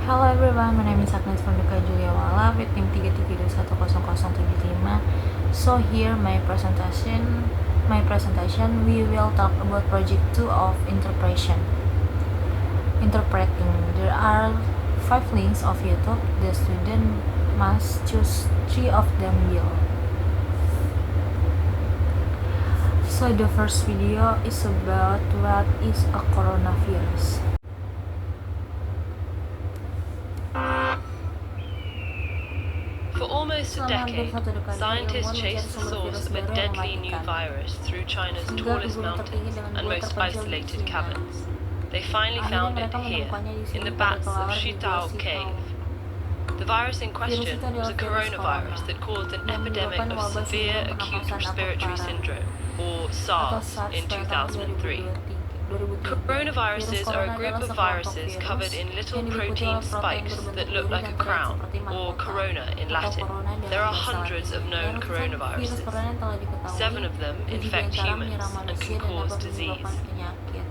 Hello everyone, my name is Agnes from Duka Juliawala with team 33210075. So here my presentation we will talk about project 2 of interpreting. There are 5 links of YouTube. The student must choose 3 of them below. So the first video is about what is a coronavirus. For almost a decade, scientists chased the source of a deadly new virus through China's tallest mountains and most isolated caverns. They finally found it here, in the bats of Shitao Cave. The virus in question was a coronavirus that caused an epidemic of severe acute respiratory syndrome, or SARS, in 2003. Coronaviruses are a group of viruses covered in little protein spikes that look like a crown, or corona in Latin. There are hundreds of known coronaviruses. 7 of them infect humans and can cause disease.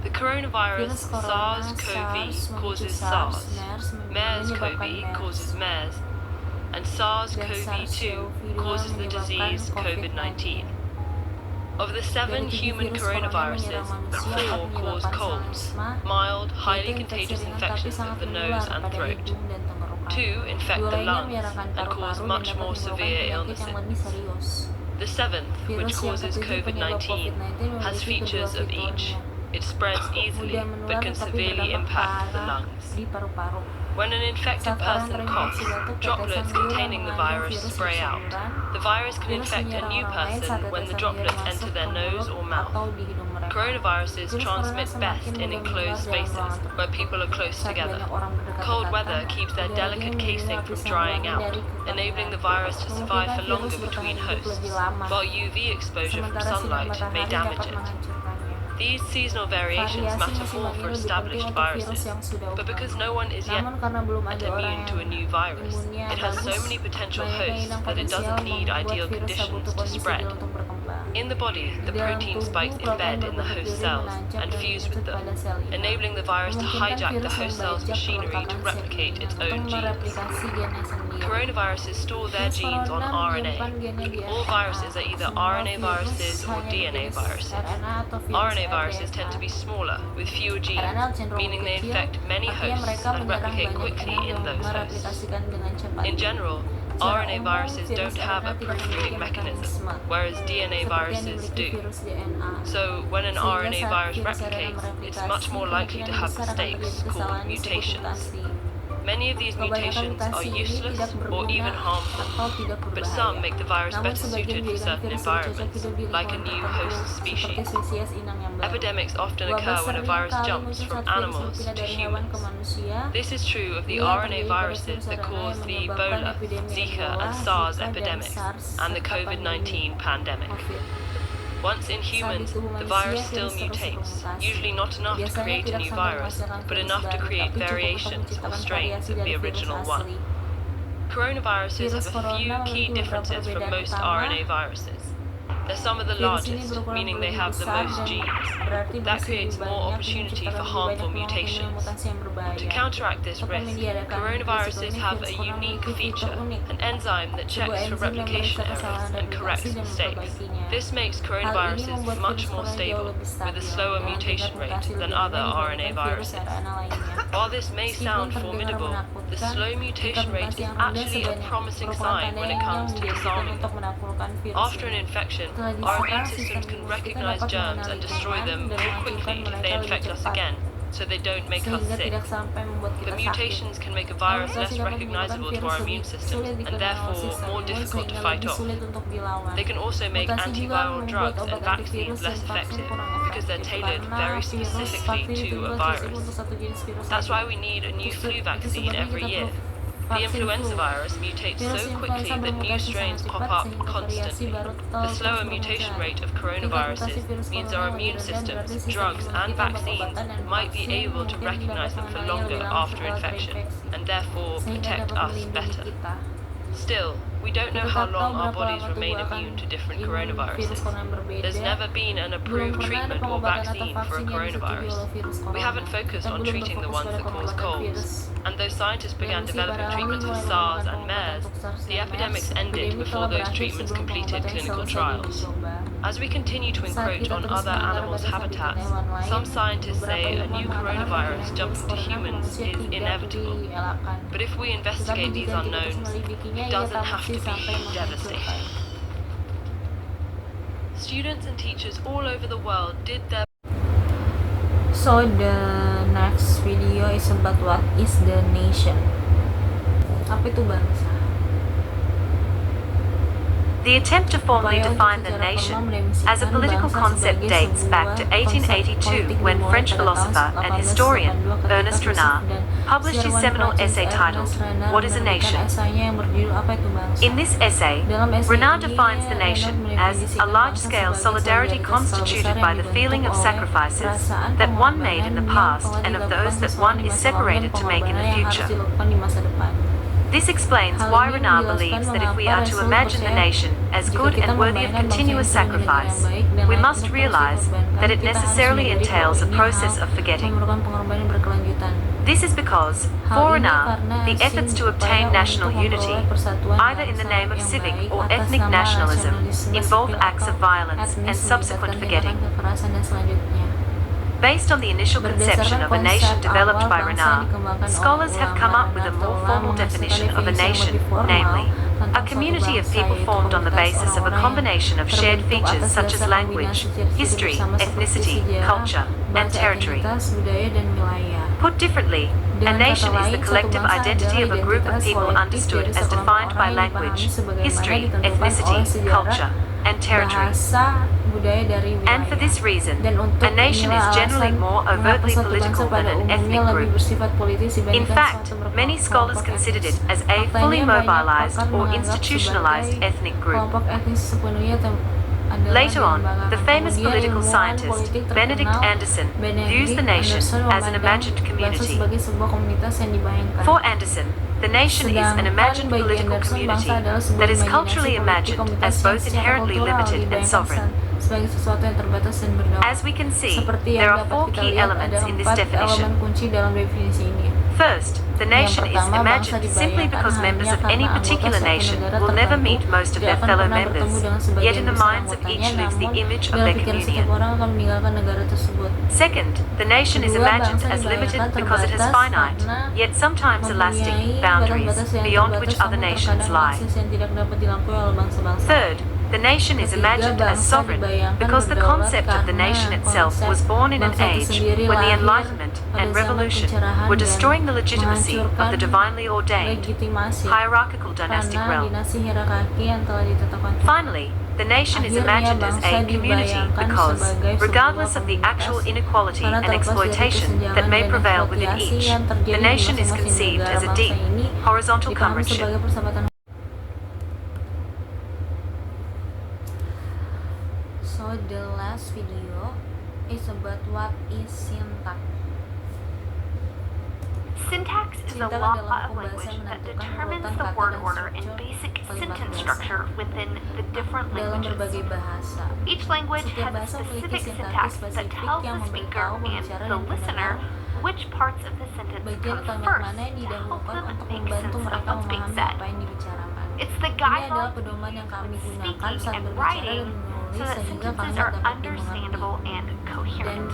The coronavirus SARS-CoV causes SARS, MERS-CoV causes MERS, and SARS-CoV-2 causes the disease COVID-19. Of the 7 human coronaviruses, 4 cause colds, mild, highly contagious infections of the nose and throat. 2 infect the lungs and cause much more severe illnesses. The 7th, which causes COVID-19, has features of each. It spreads easily, but can severely impact the lungs. When an infected person coughs, droplets containing the virus spray out. The virus can infect a new person when the droplets enter their nose or mouth. Coronaviruses transmit best in enclosed spaces, where people are close together. Cold weather keeps their delicate casing from drying out, enabling the virus to survive for longer between hosts, while UV exposure from sunlight may damage it. These seasonal variations matter more for established viruses, but because no one is yet immune to a new virus, it has so many potential hosts that it doesn't need ideal conditions to spread. In the body, the protein spikes embed in the host cells and fuse with them, enabling the virus to hijack the host cell's machinery to replicate its own genes. Coronaviruses store their genes on RNA. All viruses are either RNA viruses or DNA viruses. RNA viruses tend to be smaller, with fewer genes, meaning they infect many hosts and replicate quickly in those hosts. In general, RNA viruses don't have a proofreading mechanism, whereas DNA viruses do. So, when an RNA virus replicates, it's much more likely to have mistakes called mutations. Many of these mutations are useless or even harmful, but some make the virus better suited for certain environments, like a new host species. Epidemics often occur when a virus jumps from animals to humans. This is true of the RNA viruses that cause the Ebola, Zika, and SARS epidemics, and the COVID-19 pandemic. Once in humans, the virus still mutates, usually not enough to create a new virus, but enough to create variations or strains of the original one. Coronaviruses have a few key differences from most RNA viruses. They're some of the largest, meaning they have the most genes. That creates more opportunity for harmful mutations. To counteract this risk, coronaviruses have a unique feature, an enzyme that checks for replication errors and corrects mistakes. This makes coronaviruses much more stable, with a slower mutation rate than other RNA viruses. While this may sound formidable, the slow mutation rate is actually a promising sign when it comes to disarming them. After an infection, our immune systems can recognize germs and destroy them more quickly if they infect us again, so they don't make us sick. The mutations can make a virus less recognizable to our immune systems and therefore more difficult to fight off. They can also make antiviral drugs and vaccines less effective because they're tailored very specifically to a virus. That's why we need a new flu vaccine every year. The influenza virus mutates so quickly that new strains pop up constantly. The slower mutation rate of coronaviruses means our immune systems, drugs, and vaccines might be able to recognize them for longer after infection, and therefore protect us better. Still, we don't know how long our bodies remain immune to different coronaviruses. There's never been an approved treatment or vaccine for a coronavirus. We haven't focused on treating the ones that cause colds, and though scientists began developing treatments for SARS and MERS, the epidemics ended before those treatments completed clinical trials. As we continue to encroach on other animals' habitats, some scientists say a new coronavirus jumping to humans is inevitable. But if we investigate these unknowns, it doesn't have to be devastating. Students and teachers all over the world did their. So the next video is about what is the nation. Apa itu bangsa? The attempt to formally define the nation as a political concept dates back to 1882 when French philosopher and historian Ernest Renard published his seminal essay titled What is a Nation? In this essay, Renard defines the nation as a large-scale solidarity constituted by the feeling of sacrifices that one made in the past and of those that one is separated to make in the future. This explains why Renard believes that if we are to imagine the nation as good and worthy of continuous sacrifice, we must realize that it necessarily entails a process of forgetting. This is because, for Renard, the efforts to obtain national unity, either in the name of civic or ethnic nationalism, involve acts of violence and subsequent forgetting. Based on the initial conception of a nation developed by Renard, scholars have come up with a more formal definition of a nation, namely, a community of people formed on the basis of a combination of shared features such as language, history, ethnicity, culture, and territory. Put differently, a nation is the collective identity of a group of people understood as defined by language, history, ethnicity, culture, and territory. And for this reason, a nation is generally more overtly political than an ethnic group. In fact, many scholars considered it as a fully mobilized or institutionalized ethnic group. Later on, the famous political scientist Benedict Anderson views the nation as an imagined community. For Anderson, the nation is an imagined political community that is culturally imagined as both inherently limited and sovereign. As we can see, there are four key elements in this definition. First, the nation is imagined simply because members of any particular nation will never meet most of their fellow members, yet in the minds of each lives the image of their communion. Second, the nation is imagined as limited because it has finite, yet sometimes elastic, boundaries beyond which other nations lie. Third, the nation is imagined as sovereign because the concept of the nation itself was born in an age when the Enlightenment and Revolution were destroying the legitimacy of the divinely ordained, hierarchical dynastic realm. Finally, the nation is imagined as a community because, regardless of the actual inequality and exploitation that may prevail within each, the nation is conceived as a deep, horizontal comradeship. So the last video is about what is syntax. Syntax is a law of language that determines the word order and basic sentence structure within the different languages. Each language has a specific syntax that tells the speaker and the listener which parts of the sentence come first to help them make sense of what's being said. It's the guideline with speaking and writing so that sentences are understandable and coherent.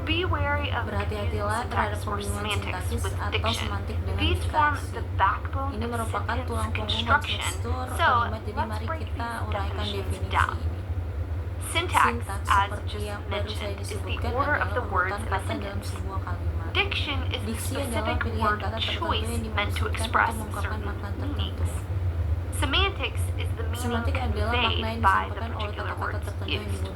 Be wary of confusing syntax or semantics with diction. These form the backbone of sentence construction, so let's break these definitions down. Syntax, as just mentioned, is the order of the words in a sentence. Diction is the specific word choice meant to express certain meanings. Semantics is the meaning conveyed by the particular words used.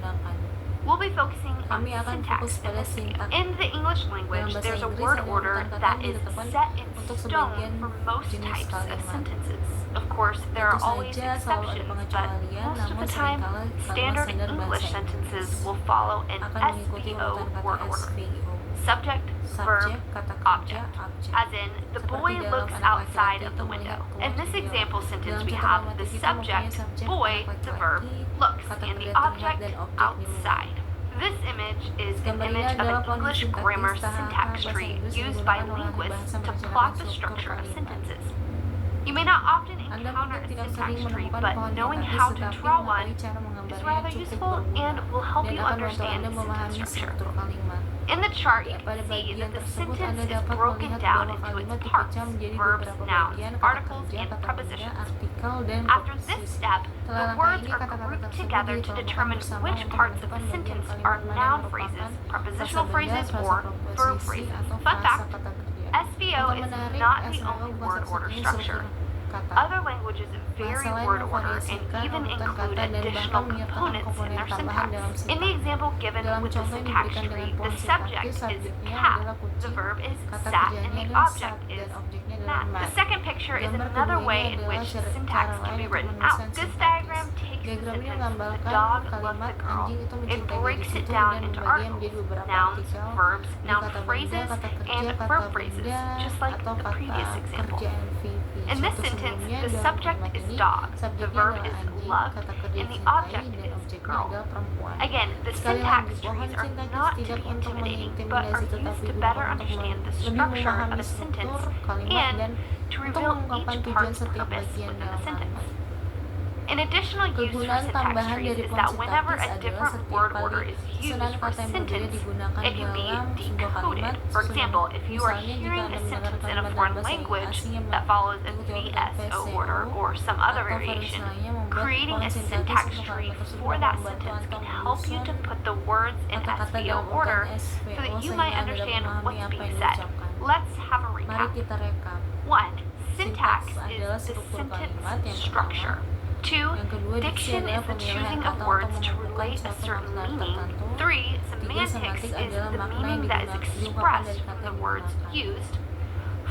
We'll be focusing on syntax in this video. In the English language, there's a word order that is set in stone for most types of sentences. Of course, there are always exceptions, but most of the time, standard English sentences will follow an SVO word order. Subject, verb, object. As in, the boy looks outside of the window. In this example sentence, we have the subject, boy, the verb, looks, and the object, outside. This image is an Gambar ini image of adalah an English kondisi grammar taktis tahap syntax bahasa tree Inggris yang used by digunakan oleh ahli linguists bahasa to merencanakan plot the struktur structure of kalimat. sentences. You may not often Anda encounter mungkin a tidak syntax sering tree, menemukan but pohon knowing sintaksis, how to tetapi draw mengetahui one cara is menggambarnya rather cukup useful berguna and will help dan you akan membantu understand Anda sentence memahami structure. struktur kalimat. In the chart, you Pada can see bagian that the tersebut Anda sentence is dapat broken melihat down bahwa into kalimat its parts, dipecah menjadi verbs, beberapa nouns, bagian, kata articles, kerja, and kata benda, prepositions. artikel, dan After this preposisi. step, Setelah the langkah words ini, are kata-kata grouped tersebut together to dikelompokkan determine bersama which untuk parts of menentukan the bagian sentence kalimat are mana yang noun merupakan phrases, frasa prepositional benda, phrases, frasa or verb preposisi, phrases. atau Fun frasa fact, kata kerja. SVO Yang is menarik, not the SVO only bukan word order satu-satunya structure. struktur kata. Other languages vary Bahasa lain word order and memvariasikan even urutan include kata dan additional bahkan menyertakan components in komponen their tambahan syntax. dalam In the sintaknya. example given Dalam with the contoh yang syntax diberikan dengan tree, pohon the sintaktis, subject is subjeknya cat, adalah the kucing, verb is kata sat, kerjanya and the adalah object sat, is dan objeknya mat. adalah The mat. second picture is Gambar another kedua way ini in adalah which cara syntax lain can be untuk written menuliskan out. This sintaktis. diagram takes the Diagram ini sentence, the menggambarkan dog loves kalimat the girl. anjing itu It mencintai breaks gadis it itu down dan into membaginya menjadi articles, beberapa nouns, artikel, verbs, jadi noun kata benda, phrases, kata kerja, and kata verb phrases, benda, just like atau the previous kata example. kerja NVP. In this Contoh sentence, sebelumnya the dalam subject kalimat is ini, dog, the subjeknya verb adalah is anjing, love, kata kerja and the dicintai, object dan is objeknya girl. adalah perempuan. Again, the Sekali syntax lagi, pohon trees are sintaktis not to tidak be untuk intimidating, but mengintimidasi, are used tetapi to better digunakan untuk understand the lebih structure of memahami a sentence struktur kalimat and dan to untuk reveal mengungkapkan each tujuan part's setiap purpose bagian within the dalam sentence. kalimat. An additional use for Kegunaan syntax tambahan trees dari is pohon that whenever sintaktis a adalah different setiap word kali order is used susunan for a kata yang berbeda sentence, digunakan it can be dalam sebuah decoded. kalimat. For example, if you are Misalnya, jika hearing Anda a mendengar sentence in a kalimat dalam foreign bahasa language asing yang that follows a mengikuti urutan VSO VSO order or some other atau variasi variation, lainnya, membuat creating pohon a sintaktis syntax untuk tree kalimat tersebut for dapat that membantu sentence Anda can help you to menyusun put the words in kata-kata SVO dalam order urutan so SVO that you sehingga might Anda dapat understand memahami what's apa being yang said. diucapkan. Let's have a Mari recap. kita rekap. 1. Syntax Syntax is adalah the struktur sentence kalimat yang structure. pertama. 2. Yang kedua, diksi Diction adalah is the pemilihan choosing of kata words untuk to menghubungkan relate a suatu certain makna meaning. tertentu. 3. Tiga, Semantics semantik is adalah the makna yang meaning that is diungkapkan expressed dari from kata the yang words digunakan. used.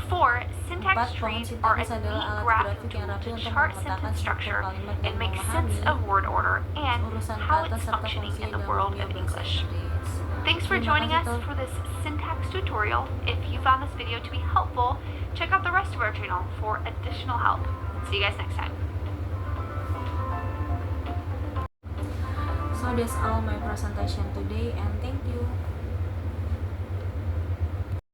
4. Syntax 4. Pohon trees are a sintaktis adalah neat alat graphing grafik yang tool rapi to untuk chart memetakan sentence struktur structure kalimat dan and make memahami sense of word order and urusan how kata it's serta functioning fungsi in the dalam world dunia of bahasa English. Inggris. Thanks for Terima joining us kasih for this syntax tutorial. If you found this video to be helpful, check out the rest of our channel for additional help. See you guys next time. So that's all my presentation today, and thank you.